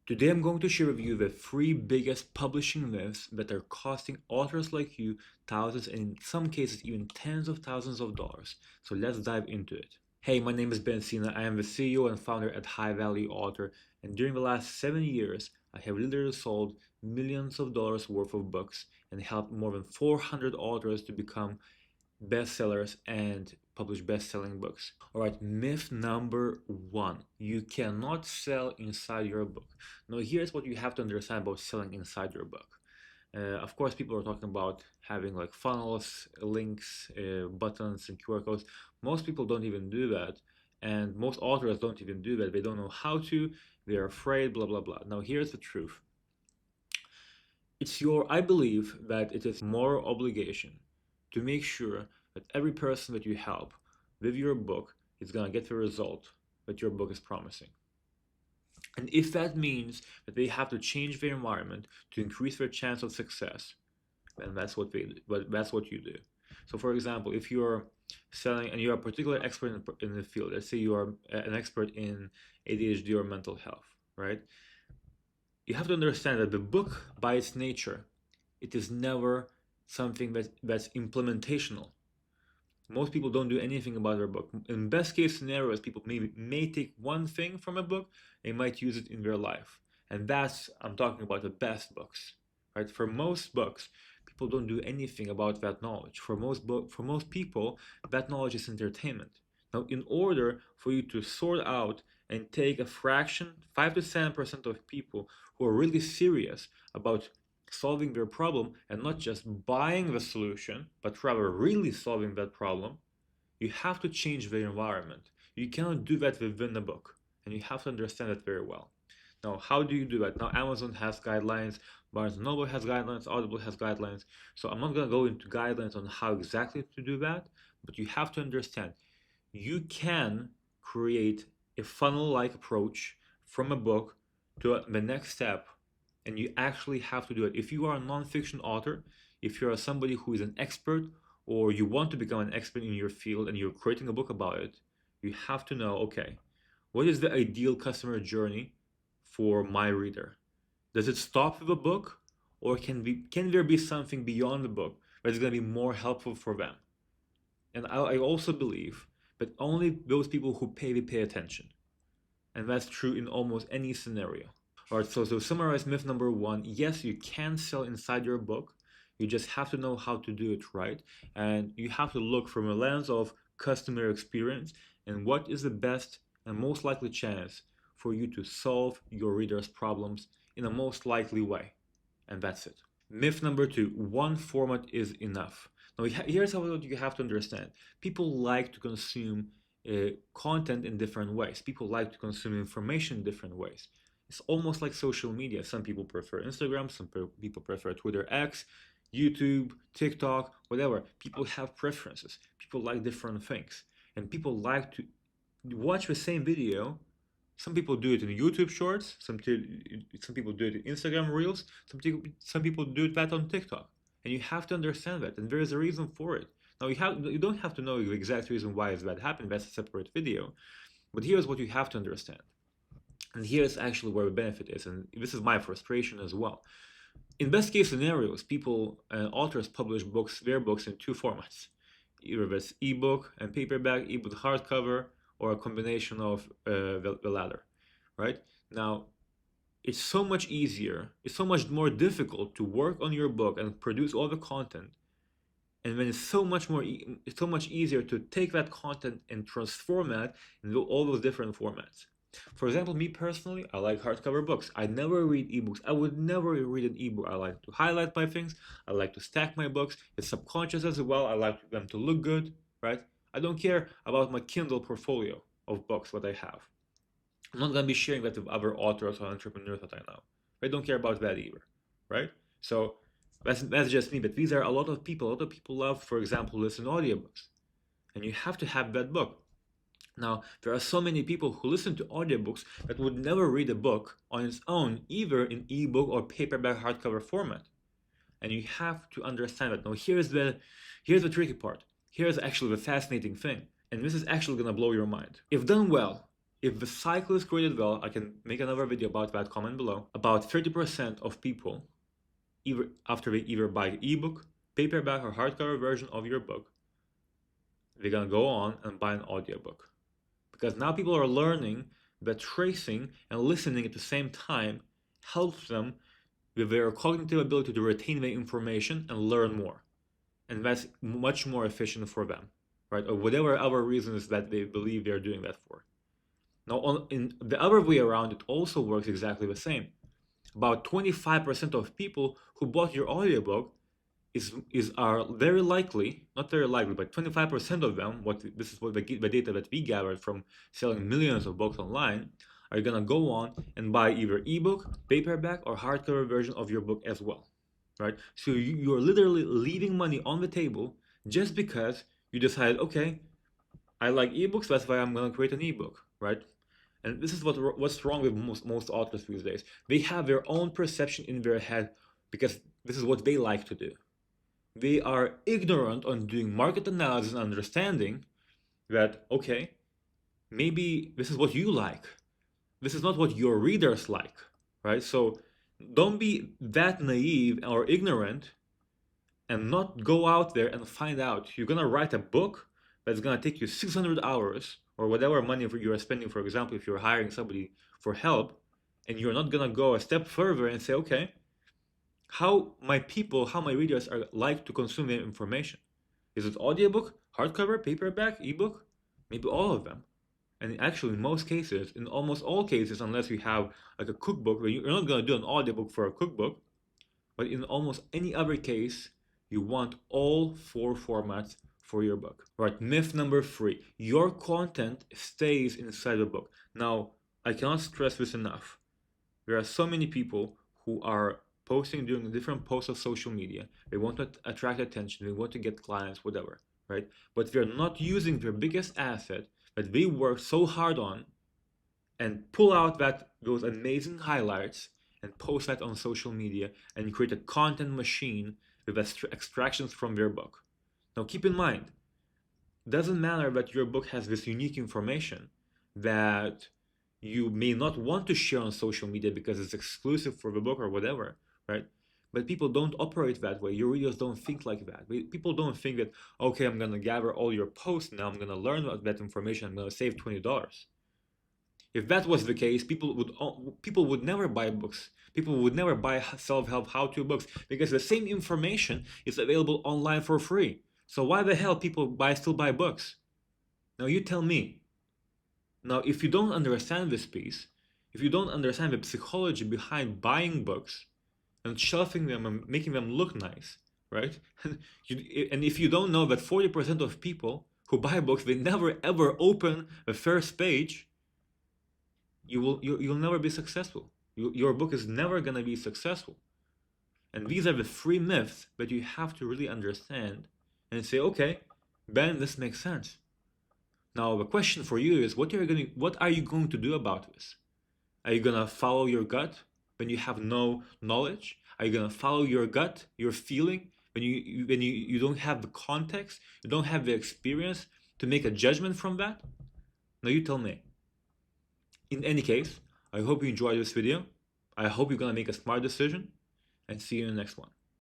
Today I'm going to share with you the three biggest publishing myths that are costing authors like you thousands and in some cases even tens of thousands of dollars. So let's dive into it. Hey, my name is Ben Sina. I am the CEO and founder at High Value Author, and during the last 7 years, I have literally sold millions of dollars worth of books and helped more than 400 authors to become bestsellers and publish best-selling books. All right, myth number one: you cannot sell inside your book. Now, here's what you have to understand about selling inside your book. Of course, people are talking about having like funnels, links, buttons, and QR codes. Most people don't even do that, and most authors don't even do that. They don't know how to. They're afraid. Blah blah blah. Now, here's the truth. I believe that it is moral obligation to make sure that every person that you help with your book is going to get the result that your book is promising. And if that means that they have to change their environment to increase their chance of success, then that's what that's what you do. So for example, if you're selling and you're a particular expert in the field, let's say you are an expert in ADHD or mental health, right? You have to understand that the book by its nature, it is never something that's implementational. Most people don't do anything about their book. In best case scenarios, people may take one thing from a book, they might use it in their life. And that's, I'm talking about the best books, right? For most books, people don't do anything about that knowledge. For most people, that knowledge is entertainment. Now, in order for you to sort out and take a fraction, 5 to 7% of people who are really serious about solving their problem and not just buying the solution, but rather really solving that problem, you have to change the environment. You cannot do that within the book, and you have to understand it very well. Now, how do you do that? Now, Amazon has guidelines, Barnes& Noble has guidelines, Audible has guidelines. So I'm not going to go into guidelines on how exactly to do that, but you have to understand you can create a funnel-like approach from a book to the next step, and you actually have to do it. If you are a nonfiction author, if you're somebody who is an expert or you want to become an expert in your field and you're creating a book about it, you have to know, okay, what is the ideal customer journey for my reader? Does it stop with a book, or can there be something beyond the book that is going to be more helpful for them? And I also believe that only those people who pay attention. And that's true in almost any scenario. All right, so to summarize myth number one, yes, you can sell inside your book. You just have to know how to do it right. And you have to look from a lens of customer experience and what is the best and most likely chance for you to solve your readers' problems in a most likely way. And that's it. Myth number two: one format is enough. Now, here's what you have to understand. People like to consume content in different ways. People like to consume information in different ways. It's almost like social media. Some people prefer Instagram, some people prefer Twitter X, YouTube, TikTok, whatever. People have preferences. People like different things. And people like to watch the same video. Some people do it in YouTube Shorts. Some people do it in Instagram Reels. Some people do that on TikTok, and you have to understand that. And there is a reason for it. Now you don't have to know the exact reason why is that happened. That's a separate video. But here's what you have to understand, and here's actually where the benefit is. And this is my frustration as well. In best case scenarios, authors publish their books in two formats: either this ebook and paperback, ebook hardcover, or a combination of the latter, right? Now, it's so much easier, it's so much more difficult to work on your book and produce all the content, and then it's so much easier to take that content and transform that into all those different formats. For example, me personally, I like hardcover books. I never read ebooks. I would never read an ebook. I like to highlight my things. I like to stack my books. It's subconscious as well. I like them to look good, right? I don't care about my Kindle portfolio of books that I have. I'm not going to be sharing that with other authors or entrepreneurs that I know. I don't care about that either, right? So that's just me. But these are a lot of people. A lot of people love, for example, listen to audiobooks. And you have to have that book. Now, there are so many people who listen to audiobooks that would never read a book on its own, either in ebook or paperback hardcover format. And you have to understand that. Now, here's the tricky part. Here's actually the fascinating thing. And this is actually going to blow your mind. If done well, If the cycle is created well, I can make another video about that, comment below. About 30% of people, after they either buy ebook, paperback, or hardcover version of your book, they're gonna go on and buy an audiobook. Because now people are learning that tracing and listening at the same time helps them with their cognitive ability to retain the information and learn more. And that's much more efficient for them, right? Or whatever other reasons that they believe they're doing that for. Now, in the other way around, it also works exactly the same. About 25% of people who bought your audiobook are very likely, not very likely, but 25% of them, this is what the data that we gathered from selling millions of books online, are gonna go on and buy either ebook, paperback, or hardcover version of your book as well, right? So you're literally leaving money on the table just because you decided, okay, I like ebooks, that's why I'm gonna create an ebook, right? And this is what's wrong with most authors these days. They have their own perception in their head because this is what they like to do. They are ignorant on doing market analysis and understanding that, okay, maybe this is what you like. This is not what your readers like, right? So don't be that naive or ignorant and not go out there and find out. You're gonna write a book that's gonna take you 600 hours or whatever money you are spending, for example, if you're hiring somebody for help, and you're not gonna go a step further and say, okay, how my readers are like to consume the information. Is it audiobook, hardcover, paperback, ebook? Maybe all of them. And actually, in most cases, in almost all cases, unless you have like a cookbook, where you're not gonna do an audiobook for a cookbook, but in almost any other case, you want all 4 formats for your book. Right, myth number 3, your content stays inside the book. Now, I cannot stress this enough. There are so many people who are posting, doing different posts of social media. They want to attract attention, they want to get clients, whatever, right? But they're not using their biggest asset that they work so hard on and pull out those amazing highlights and post that on social media and create a content machine with extractions from their book. Now keep in mind, it doesn't matter that your book has this unique information that you may not want to share on social media because it's exclusive for the book or whatever, right? But people don't operate that way. Your readers don't think like that. People don't think that, okay, I'm going to gather all your posts now, I'm going to learn about that information, I'm going to save $20. If that was the case, people would never buy books. People would never buy self-help how-to books because the same information is available online for free. So why the hell people still buy books? Now you tell me. Now, if you don't understand this piece, if you don't understand the psychology behind buying books and shelving them and making them look nice, right? And if you don't know that 40% of people who buy books, they never ever open the first page, you'll never be successful. Your book is never gonna be successful. And these are the 3 myths that you have to really understand and say, okay, Ben, this makes sense. Now the question for you is, what are you going to do about this? Are you gonna follow your gut when you have no knowledge? Are you gonna follow your gut, your feeling, when you don't have the context, you don't have the experience to make a judgment from that? Now you tell me. In any case, I hope you enjoyed this video. I hope you're gonna make a smart decision, and see you in the next one.